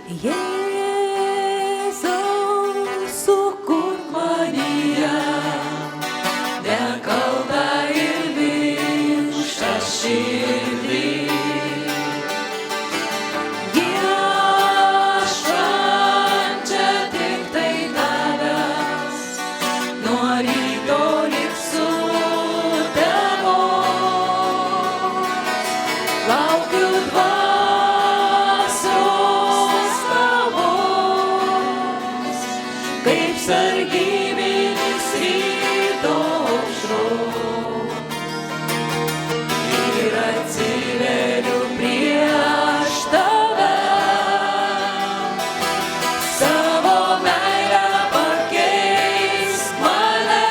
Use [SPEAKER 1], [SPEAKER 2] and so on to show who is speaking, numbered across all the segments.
[SPEAKER 1] Jėzau, sukurk manyje nekaltą ir minkštą širdį. Ieškančią tik tai tavęs, nuo ryto lig sutemos. Laukiu dvasios tavos, kaip sargybinis ryto aušros. Ir atsiveriu prieš tave, savo meilę pakeisk mane,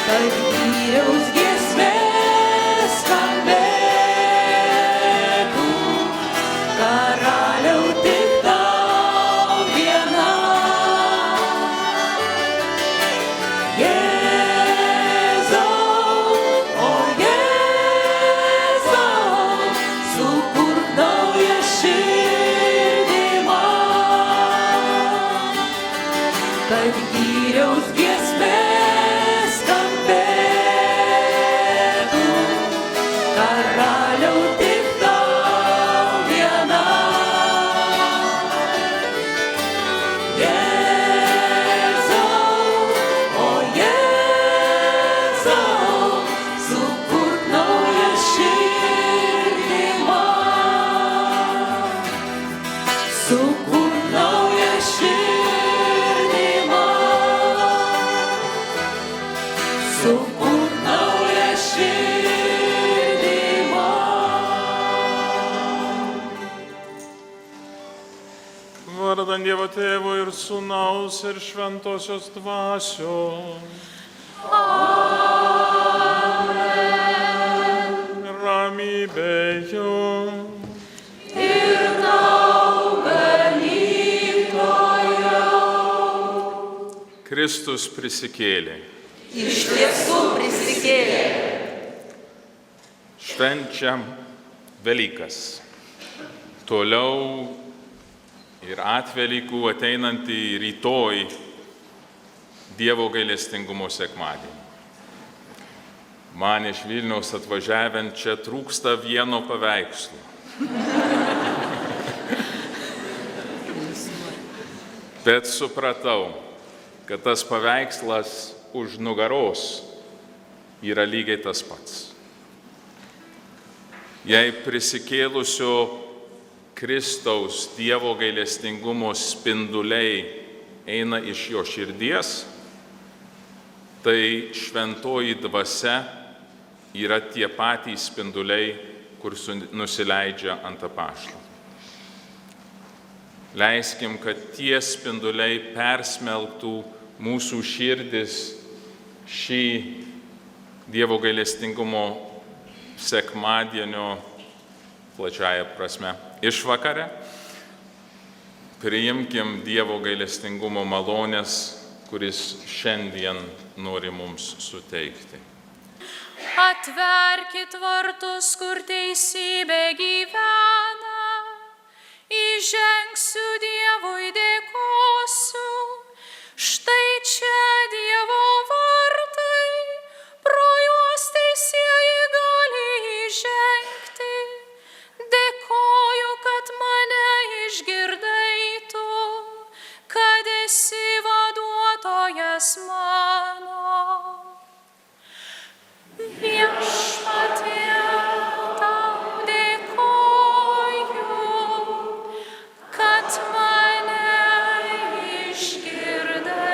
[SPEAKER 1] kad gyriaus giesmė skambėtų, karaliau tik tau vienam. Jėzau, o Jėzau, sukurk naują širdį man, kad gyriaus giesmė skambėtų, karaliau tik tau vienam. Jėzau, o Jėzau, sukurk naują širdį man, sukurk naują širdį man, sukurk naują širdį man.
[SPEAKER 2] Vardan Dievo Tėvo ir Sūnaus ir Šventosios Dvasios. Ramybė jums.
[SPEAKER 1] Ir tau, ganytojau.
[SPEAKER 2] Kristus prisikėlė.
[SPEAKER 1] Iš tiesų prisikėlė.
[SPEAKER 2] Švenčiam Velykas. Toliau ir atvelykų ateinantį rytoj Dievo gailestingumo sekmadienį. Man iš Vilniaus atvažiavant čia trūksta vieno paveikslo. Bet supratau, kad tas paveikslas už nugaros yra lygiai tas pats. Jei prisikėlusio Kristaus Dievo gailestingumo spinduliai eina iš jo širdies, tai šventoji dvasia yra tie patys spinduliai, kur nusileidžia ant apaštalų. Leiskim, kad tie spinduliai persmelktų mūsų širdis šį Dievo gailestingumo sekmadienio plačiaja prasme išvakarę. Priimkim Dievo gailestingumo malonės, kuris šiandien nori mums suteikti.
[SPEAKER 3] Atverkit vartus, kur teisybė gyvena, įžengsiu Dievui dėkosiu, štai čia Dievo vartai, pro juos teisieji gali įžengti. Dėkoju, kad mane išgirdai tu, kad esi vaduotojas mano. Viešpatie, tau dėkoju, kad mane išgirdai.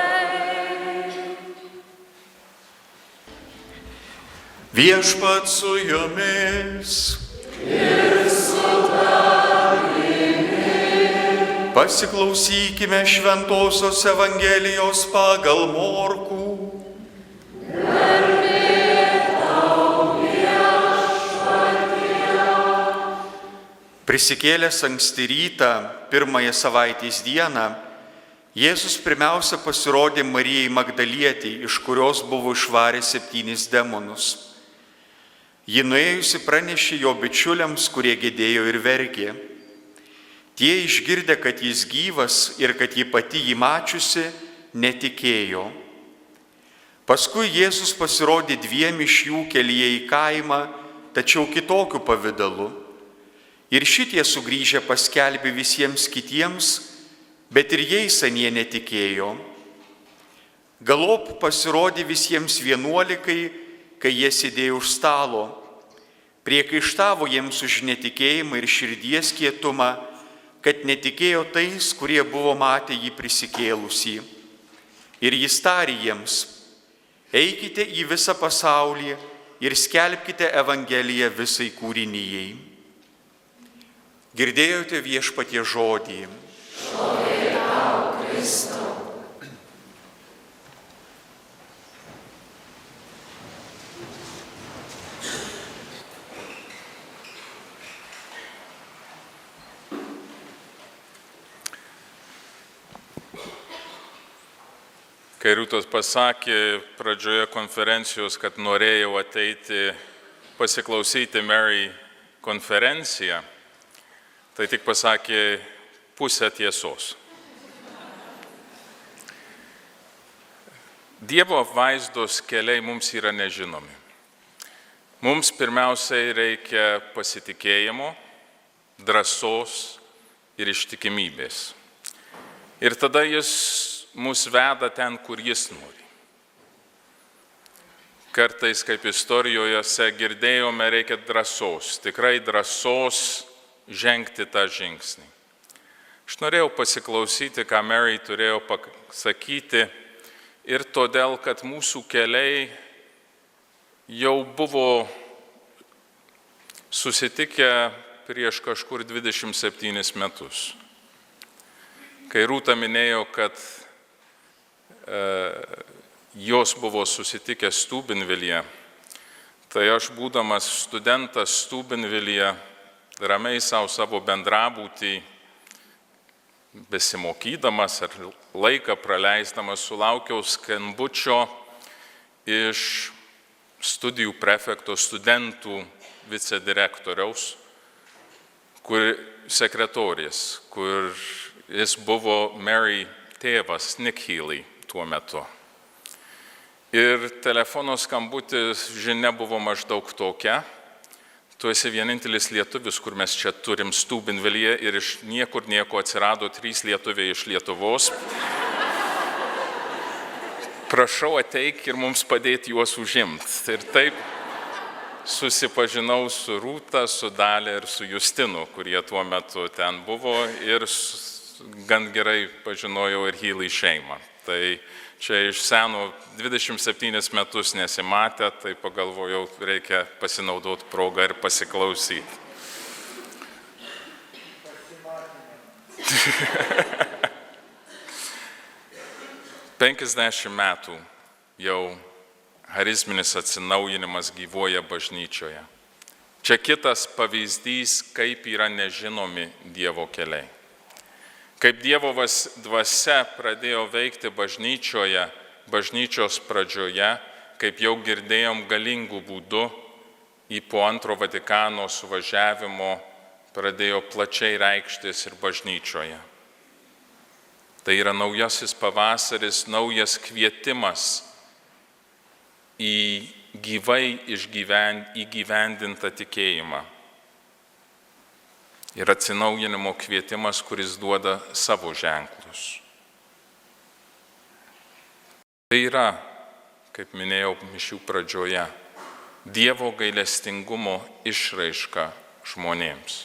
[SPEAKER 4] Viešpat su jumis. Pasiklausykime Šventosios Evangelijos pagal Morkų. Prisikėlęs anksti rytą, pirmąją savaitės dieną, Jėzus pirmiausia pasirodė Marijai Magdalietei, iš kurios buvo išvaręs 7 demonus. Ji nuėjusi pranešė jo bičiuliams, kurie gedėjo ir verkė. Tie išgirdę, kad jis gyvas ir kad ji pati jį mačiusi, netikėjo. Paskui Jėzus pasirodė dviem iš jų kelyje į kaimą, tačiau kitokiu pavidalu. Ir šitie sugrįžę paskelbė visiems kitiems, bet ir jais anie netikėjo. Galop pasirodė visiems 11, kai jie sėdėjo už stalo. Priekaištavo jiems už netikėjimą ir širdies kietumą, kad netikėjo tais, kurie buvo matę jį prisikėlusį. Ir jis tarė jiems: eikite į visą pasaulį ir skelbkite Evangeliją visai kūrinijai. Girdėjote Viešpaties žodį.
[SPEAKER 1] Šlovė tau, Kristau.
[SPEAKER 2] Kai Rūtos pasakė pradžioje konferencijos, kad norėjau ateiti pasiklausyti Mary konferenciją, tai tik pasakė pusę tiesos. Dievo apvaizdos keliai mums yra nežinomi. Mums pirmiausiai reikia pasitikėjimo, drąsos ir ištikimybės. Ir tada jis mus veda ten, kur jis nori. Kartais, kaip istorijose girdėjome, reikia drąsos, tikrai drąsos žengti tą žingsnį. Aš norėjau pasiklausyti, ką Mary turėjo pasakyti, ir todėl, kad mūsų keliai jau buvo susitikę prieš kažkur 27 metus. Kai Rūta minėjo, kad jos buvo susitikę Stūbinvilyje, tai aš, būdamas studentas Stūbinvilyje, ramiai savo bendrabūtį, besimokydamas ar laiką praleisdamas, sulaukiau skambučio iš studijų prefekto studentų vicedirektoriaus, sekretorės, kur jis buvo Mary tėvas, Nick Healy, tuo metu. Ir telefono skambutis žinia buvo maždaug tokia: tu esi vienintelis lietuvis, kur mes čia turim Stūbinvilyje, ir iš niekur nieko atsirado 3 lietuviai iš Lietuvos. Prašau, ateik ir mums padėti juos užimti. Ir taip susipažinau su Rūta, su Dalia ir su Justinu, kurie tuo metu ten buvo, ir gan gerai pažinojau ir Healy šeimą. Tai čia iš seno 27 metus nesimatę, tai pagalvojau, reikia pasinaudoti progą ir pasiklausyti. 50 metų jau charizminis atsinaujinimas gyvuoja bažnyčioje. Čia kitas pavyzdys, kaip yra nežinomi Dievo keliai. Kaip Dievo dvasia pradėjo veikti bažnyčioje, bažnyčios pradžioje, kaip jau girdėjom, galingų būdų, į po Antro Vatikano suvažiavimo pradėjo plačiai reikštis ir bažnyčioje. Tai yra naujasis pavasaris, naujas kvietimas į gyvai įgyvendintą tikėjimą. Ir atsinaujinimo kvietimas, kuris duoda savo ženklus. Tai yra, kaip minėjau mišių pradžioje, Dievo gailestingumo išraiška žmonėms.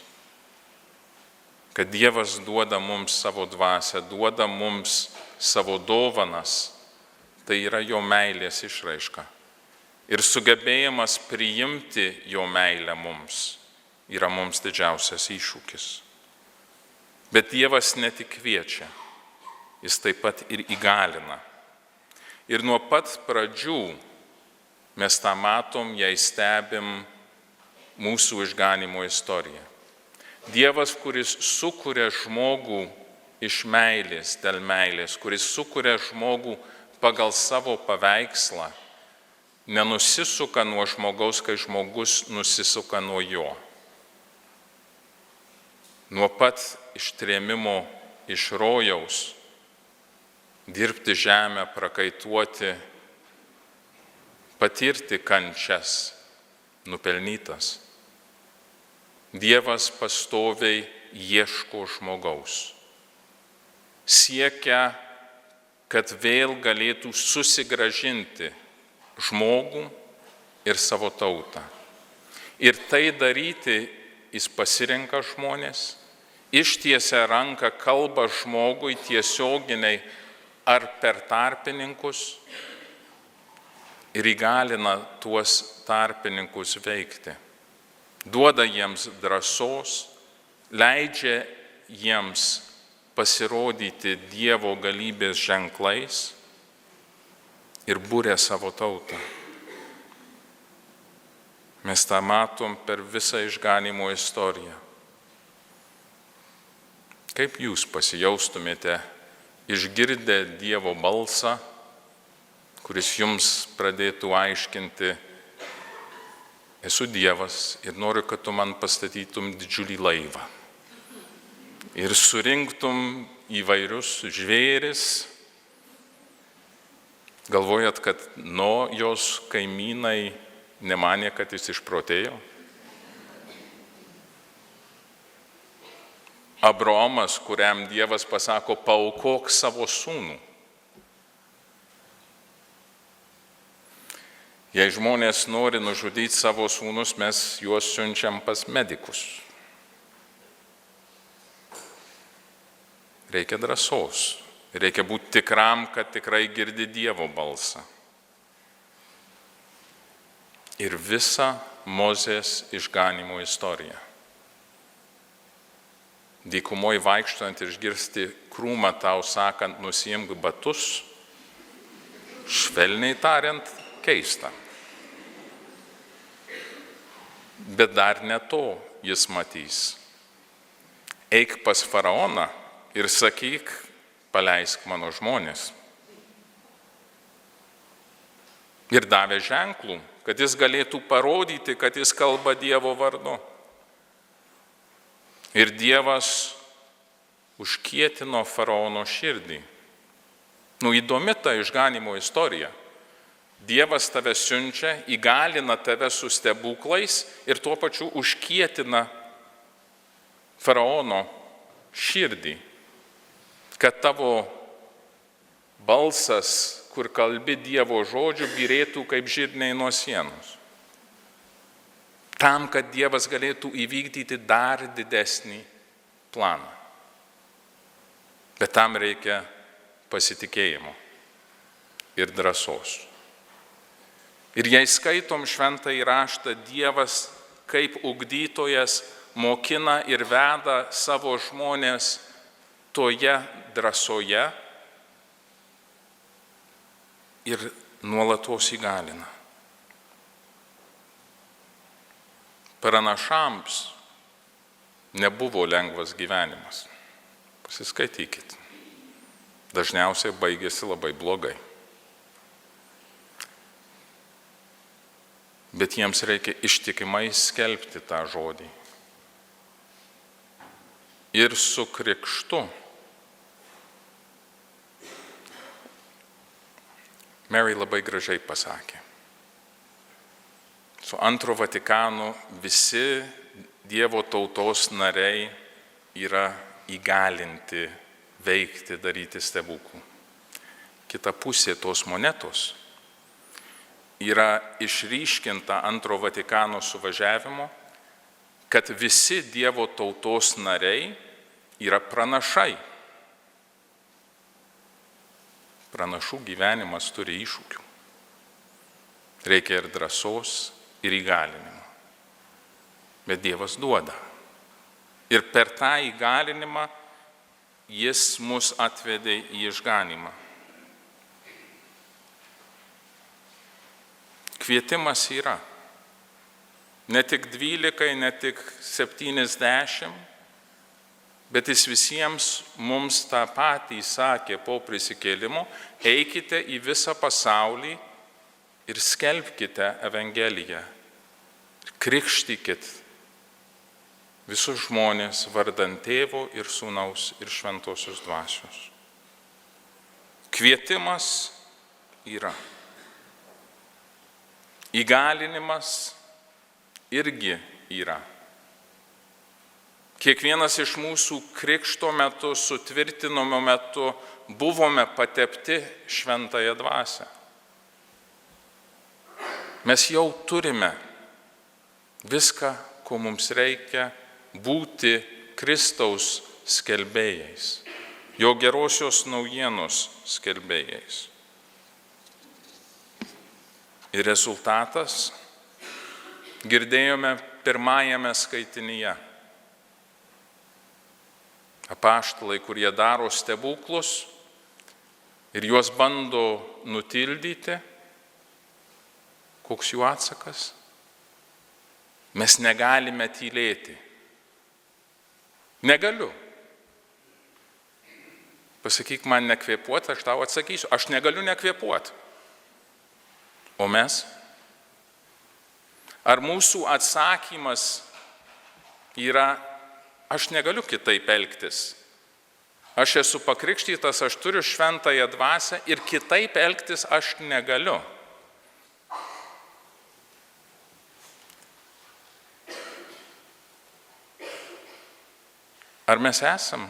[SPEAKER 2] Kad Dievas duoda mums savo dvasią, duoda mums savo dovanas, tai yra jo meilės išraiška. Ir sugebėjimas priimti jo meilę mums yra mums didžiausias iššūkis. Bet Dievas ne tik kviečia, jis taip pat ir įgalina. Ir nuo pat pradžių mes tą matom, jei stebim mūsų išganimo istoriją. Dievas, kuris sukuria žmogų iš meilės, dėl meilės, kuris sukuria žmogų pagal savo paveikslą, nenusisuka nuo žmogaus, kai žmogus nusisuka nuo jo. nuo pat ištrėmimo iš rojaus, dirbti žemę, prakaituoti, patirti kančias nupelnytas. Dievas pastoviai ieško žmogaus. Siekia, kad vėl galėtų susigrąžinti žmogų ir savo tautą. Ir tai daryti jis pasirenka žmonės, ištiesia ranką, kalba žmogui tiesioginiai ar per tarpininkus ir įgalina tuos tarpininkus veikti. Duoda jiems drąsos, leidžia jiems pasirodyti Dievo galybės ženklais ir būrė savo tautą. Mes tą matom per visą išganymo istoriją. Kaip jūs pasijaustumėte išgirdę Dievo balsą, kuris jums pradėtų aiškinti: esu Dievas ir noriu, kad tu man pastatytum didžiulį laivą ir surinktum įvairius žvėris, galvojat, kad jos kaimynai nemanė, kad jis išprotėjo? Abraomas, kuriam Dievas pasako, paaukok savo sūnų. Jei žmonės nori nužudyti savo sūnus, mes juos siunčiam pas medikus. Reikia drąsos, reikia būti tikram, kad tikrai girdi Dievo balsą. Ir visa Mozės išganymo istorija. Dykumoje vaikštant išgirsti krūmą tau sakant, nusiimk batus, švelniai tariant, keista. Bet dar ne to jis matys. Eik pas faraoną ir sakyk, paleisk mano žmonės. Ir davė ženklų, kad jis galėtų parodyti, kad jis kalba Dievo vardu. Ir Dievas užkietino faraono širdį. Įdomi ta išganymo istorija. Dievas tave siunčia, įgalina tave su stebuklais ir tuo pačiu užkietina faraono širdį, kad tavo balsas, kur kalbi Dievo žodžių, byrėtų kaip žirniai nuo sienos. Tam, kad Dievas galėtų įvykdyti dar didesnį planą. Bet tam reikia pasitikėjimo ir drąsos. Ir jei skaitom šventąjį raštą, Dievas kaip ugdytojas mokina ir veda savo žmonės toje drąsoje ir nuolatos įgalina. Pranašams nebuvo lengvas gyvenimas. Pasiskaitykit. Dažniausiai baigėsi labai blogai. Bet jiems reikia ištikimai skelbti tą žodį. Ir su krikštu. Mary labai gražiai pasakė. Su Antro Vatikanu visi Dievo tautos nariai yra įgalinti veikti, daryti stebuklų. Kita pusė tos monetos yra išryškinta Antro Vatikano suvažiavimo, kad visi Dievo tautos nariai yra pranašai. Pranašų gyvenimas turi iššūkių. Reikia ir drąsos, ir įgalinimo. Bet Dievas duoda. Ir per tą įgalinimą jis mus atvedė į išganymą. Kvietimas yra. Ne tik 12, ne tik 70, bet jis visiems mums tą patį sakė po prisikėlimo: eikite į visą pasaulį ir skelbkite Evangeliją. Ir krikštykit visus žmonės vardant Tėvo ir Sūnaus ir Šventosios Dvasios. Kvietimas yra. Įgalinimas irgi yra. Kiekvienas iš mūsų krikšto metu, sutvirtinimo metu buvome patepti Šventąją Dvasią. Mes jau turime viską, ko mums reikia būti Kristaus skelbėjais, jo gerosios naujienos skelbėjais. Ir rezultatas girdėjome pirmajame skaitinyje. Apaštalai, kurie daro stebuklus ir juos bando nutildyti, koks jų atsakas? Mes negalime tylėti. Negaliu. Pasakyk man nekvėpuoti, aš tau atsakysiu. Aš negaliu nekvėpuoti. O mes? Ar mūsų atsakymas yra, aš negaliu kitaip elgtis. Aš esu pakrikštytas, aš turiu Šventąją Dvasią ir kitaip elgtis aš negaliu. Ar mes esam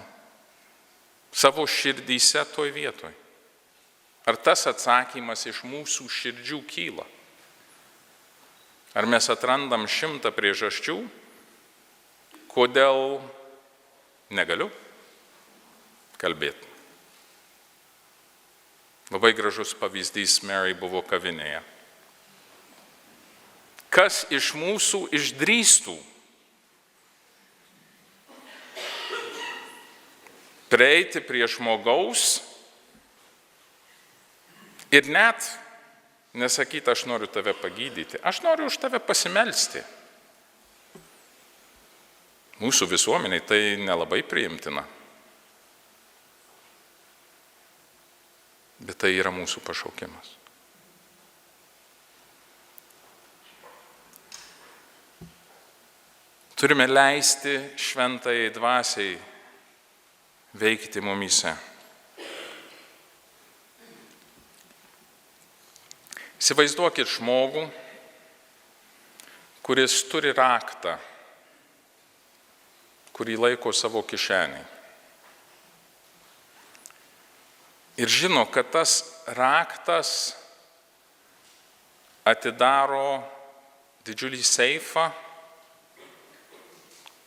[SPEAKER 2] savo širdyse toj vietoj? Ar tas atsakymas iš mūsų širdžių kyla? Ar mes atrandam 100 priežasčių, kodėl negaliu kalbėti? Labai gražus pavyzdys, Mary buvo kavinėje. Kas iš mūsų išdrįstų prieiti prie žmogaus ir net nesakyti, aš noriu tave pagydyti, aš noriu už tave pasimelsti. Mūsų visuomeniai tai nelabai priimtina. Bet tai yra mūsų pašaukimas. Turime leisti Šventajai Dvasiai veikti mumyse. Įsivaizduokit žmogų, kuris turi raktą, kurį laiko savo kišenėje. Ir žino, kad tas raktas atidaro didžiulį seifą,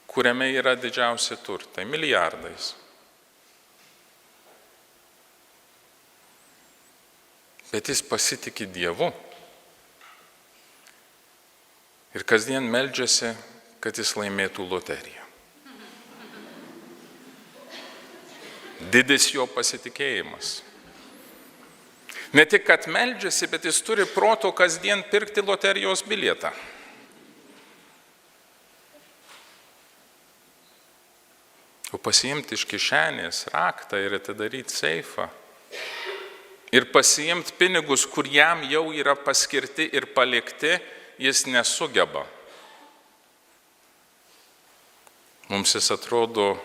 [SPEAKER 2] kuriame yra didžiausi turtai, milijardais. Bet jis pasitiki Dievu ir kasdien meldžiasi, kad jis laimėtų loteriją. Didis jo pasitikėjimas. Ne tik, kad meldžiasi, bet jis turi proto kasdien pirkti loterijos bilietą. O pasiimti iš kišenės raktą ir atidaryti seifą ir pasiimti pinigus, kur jam jau yra paskirti ir palikti, jis nesugeba. Mums jis atrodo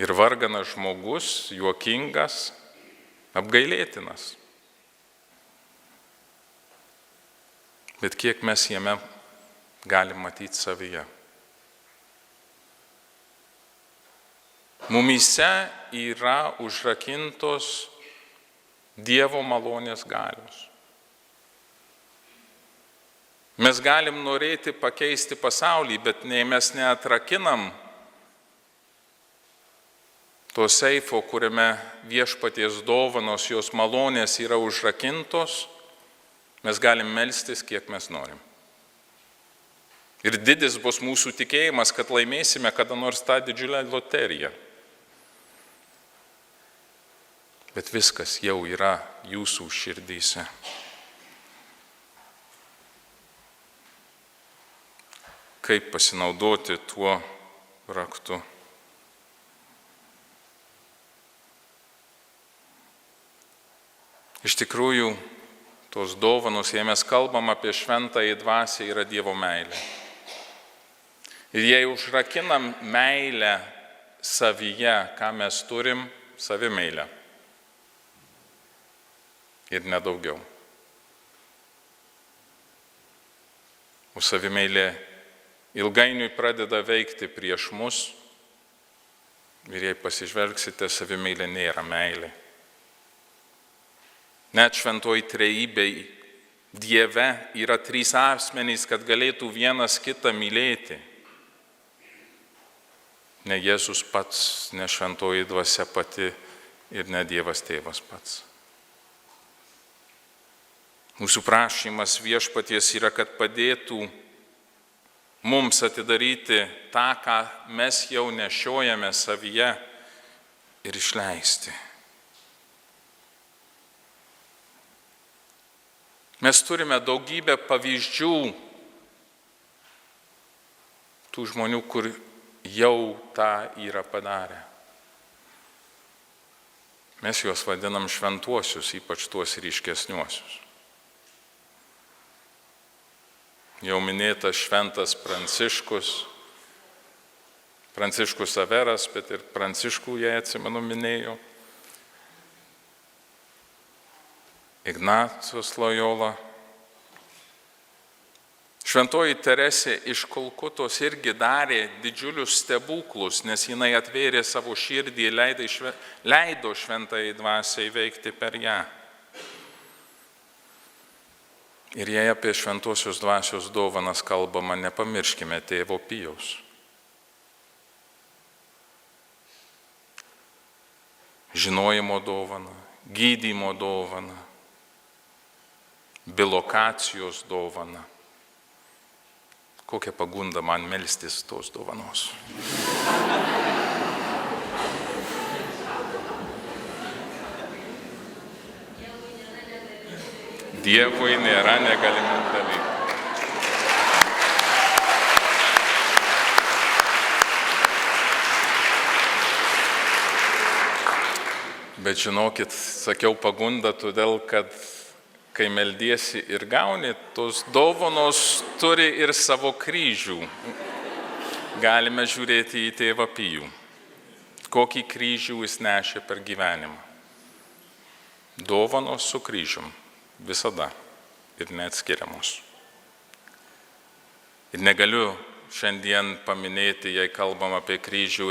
[SPEAKER 2] ir varganas žmogus, juokingas, apgailėtinas. Bet kiek mes jame galim matyti savyje? Mumyse yra užrakintos Dievo malonės galios. Mes galim norėti pakeisti pasaulį, bet nei mes neatrakinam to seifo, kuriame viešpaties dovanos, jos malonės yra užrakintos, mes galim melstis, kiek mes norim. Ir didis bus mūsų tikėjimas, kad laimėsime kada nors tą didžiulę loteriją. Bet viskas jau yra jūsų širdyse. Kaip pasinaudoti tuo raktu? Iš tikrųjų, tos dovanos, jei mes kalbam apie Šventąją Dvasią, yra Dievo meilė. Ir jei užrakinam meilę savyje, ką mes turim, savimeilę. Ir nedaugiau. O savimeilė ilgainiui pradeda veikti prieš mus. Ir jei pasižvelgsite, savimeilė nėra meilė. Net šventoji trejybėj Dieve yra 3 asmenys, kad galėtų vienas kitą mylėti. Ne Jėzus pats, ne šventoji dvasia pati ir ne Dievas tėvas pats. Mūsų prašymas Viešpaties yra, kad padėtų mums atidaryti tą, ką mes jau nešiojame savyje ir išleisti. Mes turime daugybę pavyzdžių tų žmonių, kur jau tą yra padarę. Mes juos vadinam šventuosius, ypač tuos ryškesniuosius. Jau minėtas šventas Pranciškus Saveras, bet ir Pranciškų, jei atsimenu, minėjau. Ignacas Lojola. Šventoji Teresė iš Kalkutos irgi darė didžiulius stebuklus, nes jinai atvėrė savo širdį ir leido šventai dvasiai veikti per ją. Ir jei apie šventosios dvasios dovanas kalbama, nepamirškime tėvo Pijaus. Žinojimo dovana, gydymo dovana, bilokacijos dovana. Kokia pagunda man melstis tos dovanos. Dievui nėra negalimų dalykų. Bet žinokit, sakiau pagunda, todėl kad kai meldiesi ir gauni, tos dovanos turi ir savo kryžių. Galime žiūrėti į tėvą Pijų. Kokį kryžių jis nešė per gyvenimą. Dovanos su kryžium. Visada ir neatskiriamos. Ir negaliu šiandien paminėti, jei kalbam apie kryžių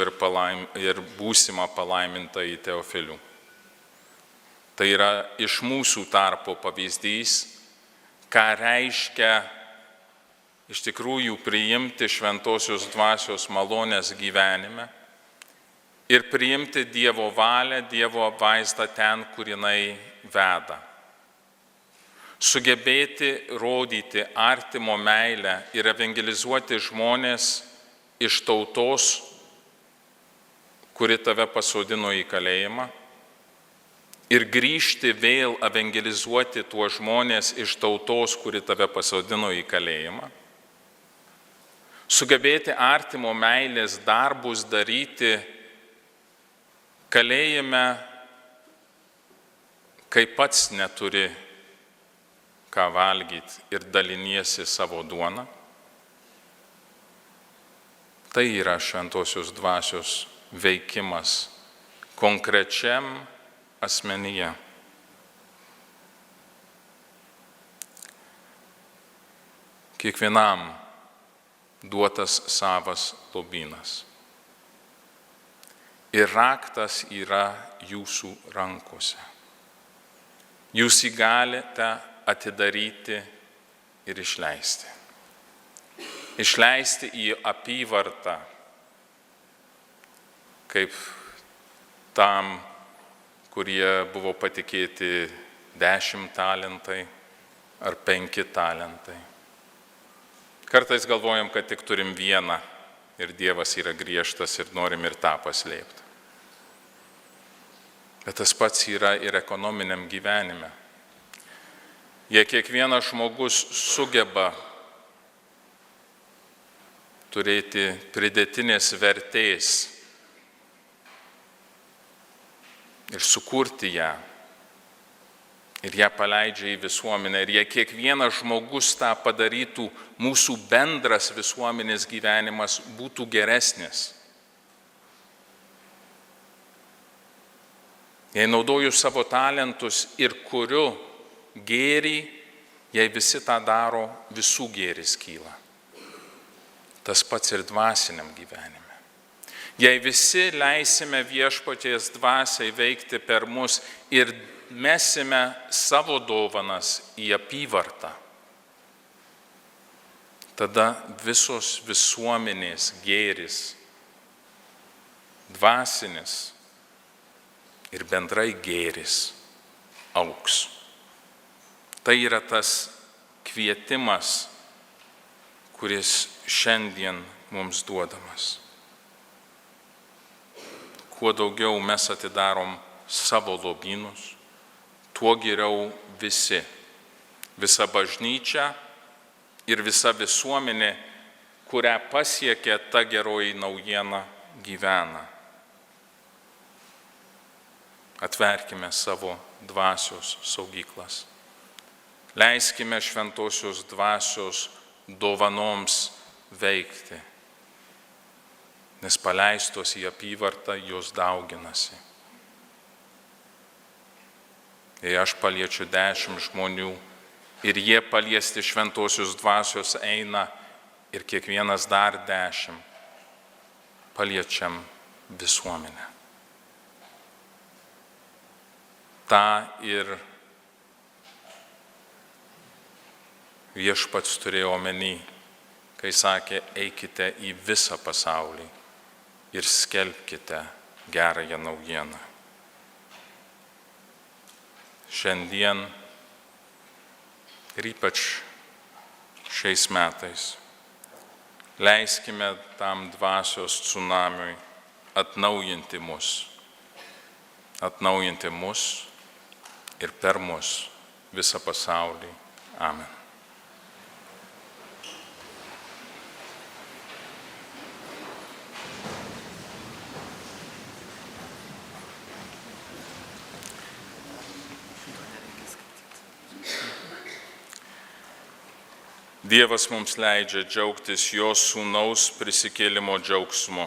[SPEAKER 2] ir būsimą palaimintą į Teofilių. Tai yra iš mūsų tarpo pavyzdys, ką reiškia iš tikrųjų priimti šventosios dvasios malonės gyvenime ir priimti Dievo valią, Dievo apvaizdą ten, kur jinai veda. Sugebėti rodyti artimo meilę ir evangelizuoti žmonės iš tautos, kuri tave pasodino į kalėjimą, ir grįžti vėl evangelizuoti tuos žmonės iš tautos, kuri tave pasodino į kalėjimą. Sugebėti artimo meilės darbus daryti kalėjime, kai pats neturi ką valgyti ir daliniesi savo duoną. Tai yra šventosios dvasios veikimas konkrečiam asmenyje. Kiekvienam duotas savas lobynas. Ir raktas yra jūsų rankose. Jūs jį galite atidaryti ir išleisti. Išleisti į apyvartą, kaip tam, kurie buvo patikėti 10 talentai ar 5 talentai. Kartais galvojam, kad tik turim vieną ir Dievas yra griežtas ir norim ir tą paslėpti. Bet tas pats yra ir ekonominiam gyvenime. Jei kiekvienas žmogus sugeba turėti pridėtinės vertės ir sukurti ją, ir ją paleidžia į visuomenę. Ir jei kiekvienas žmogus tą padarytų, mūsų bendras visuomenės gyvenimas būtų geresnis. Jei naudoju savo talentus ir kuriu gėrį, jei visi tą daro, visų gėris kyla. Tas pats ir dvasiniam gyvenime. Jei visi leisime viešpaties dvasiai veikti per mus ir mesime savo dovanas į apyvartą, tada visos visuomenės gėris, dvasinis ir bendrai gėris augs. Tai yra tas kvietimas, kuris šiandien mums duodamas. Kuo daugiau mes atidarom savo lobynus, tuo geriau visi, visa bažnyčia ir visa visuomenė, kurią pasiekia ta geroji naujiena, gyvena. Atverkime savo dvasios saugyklas. Leiskime šventosios dvasios dovanoms veikti, nes paleistos į apyvartą jos dauginasi. Jei aš paliečiu 10 žmonių ir jie paliesti šventosios dvasios eina ir kiekvienas dar 10, paliečiam visuomenę. Ta ir Viešpats turėjo omeny, kai sakė, eikite į visą pasaulį ir skelbkite gerąją naujieną. Šiandien ir ypač šiais metais leiskime tam dvasios tsunamiui atnaujinti mus ir per mus visą pasaulį. Amen. Dievas mums leidžia džiaugtis jo sūnaus prisikėlimo džiaugsmu.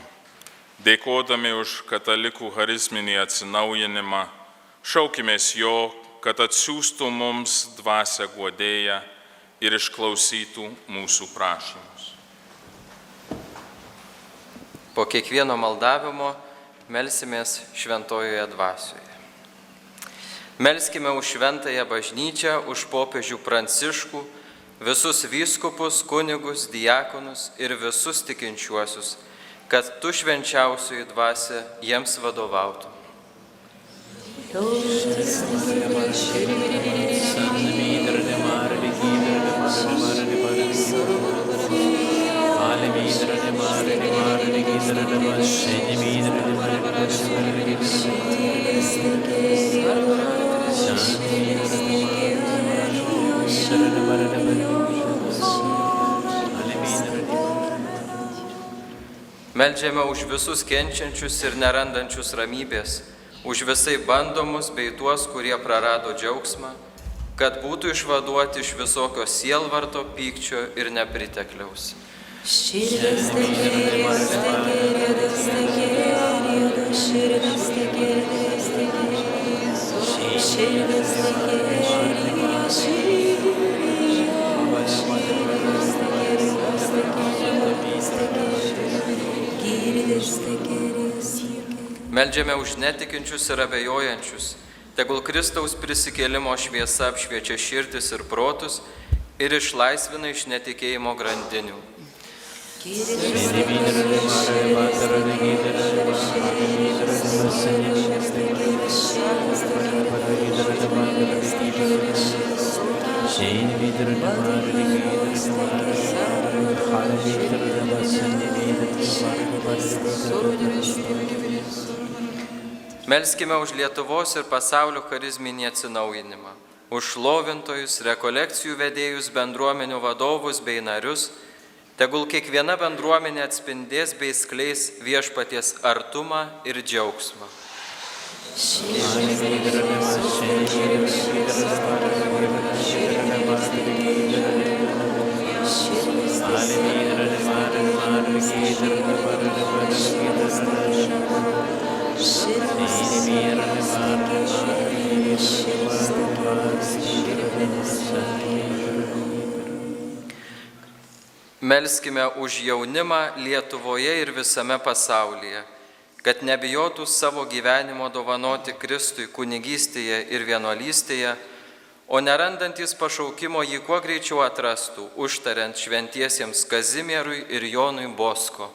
[SPEAKER 2] Dėkodami už katalikų charizminį atsinaujinimą, šaukimės jo, kad atsiųstų mums dvasią guodėją ir išklausytų mūsų prašymus.
[SPEAKER 5] Po kiekvieno maldavimo melsimės šventojoje dvasioje. Melskime už šventąją bažnyčią, už popiežių Pranciškų, visus vyskupus, kunigus, diakonus ir visus tikinčiuosius, kad tu švenčiausioji dvasia jiems vadovautų. Meldžiame už visus kenčiančius ir nerandančius ramybės, už visai bandomus bei tuos, kurie prarado džiaugsmą, kad būtų išvaduoti iš visokio sielvarto, pykčio ir nepritekliaus. Meldžiame už netikinčius ir abejojančius, tegul Kristaus prisikėlimo šviesa apšviečia širdis ir protus ir išlaisvina iš netikėjimo grandinių. Melskime už Lietuvos ir pasaulio charizminį atsinaujinimą, už šlovintojus, rekolekcijų vedėjus, bendruomenių vadovus bei narius, tegul kiekviena bendruomenė atspindės bei skleis viešpaties artumą ir džiaugsmą. Melskime už jaunimą Lietuvoje ir visame pasaulyje, kad nebijotų savo gyvenimo dovanoti Kristui kunigystėje ir vienuolystėje, o nerandantis pašaukimo jį kuo greičiau atrastų, užtariant šventiesiems Kazimierui ir Jonui Bosko.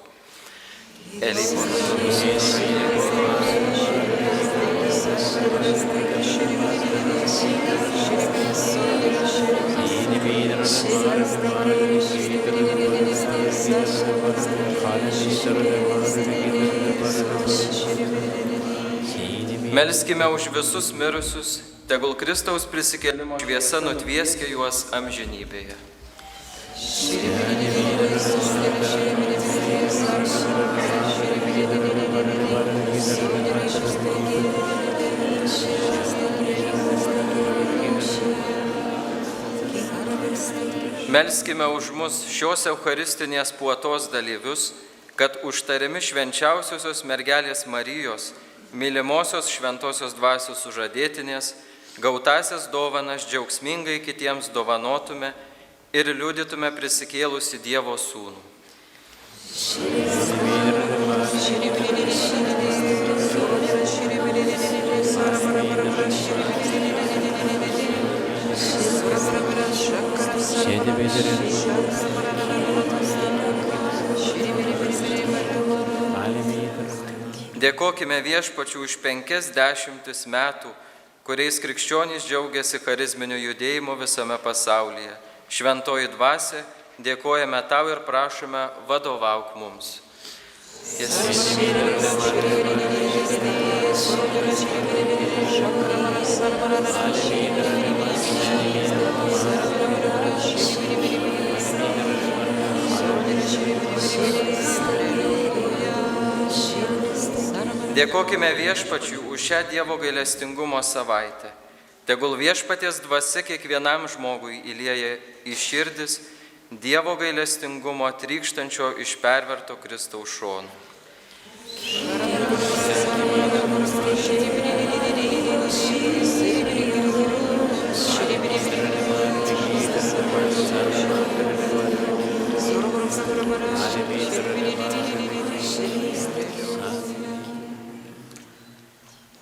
[SPEAKER 5] Melskime už visus mirusius, tegul Kristaus prisikėlimo šviesa nutvieskia juos amžinybėje. Melskime už mus šios eucharistinės puotos dalyvius, kad užtariami švenčiausiosios mergelės Marijos, mylimosios šventosios dvasios sužadėtinės, gautasias dovanas džiaugsmingai kitiems dovanotume ir liudytume prisikėlusi Dievo Sūnų. Dėkokime Viešpačiui už 50 metų, kuriais krikščionys džiaugiasi charizminiu judėjimu visame pasaulyje. Šventoji dvasia, dėkojame tau ir prašome, vadovauk mums. Dėkokime Viešpačiui už šią Dievo gailestingumo savaitę. Tegul Viešpaties dvasia kiekvienam žmogui įlieja į širdis Dievo gailestingumo trykštančio iš perverto Kristaus šono.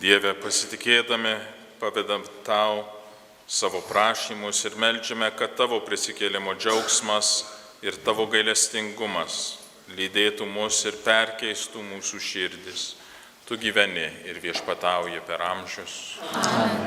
[SPEAKER 2] Dieve, pasitikėdami, pavedam tau savo prašymus ir meldžiame, kad tavo prisikėlimo džiaugsmas ir tavo gailestingumas lydėtų mus ir perkeistų mūsų širdis. Tu gyveni ir viešpatauji per amžius. Amen.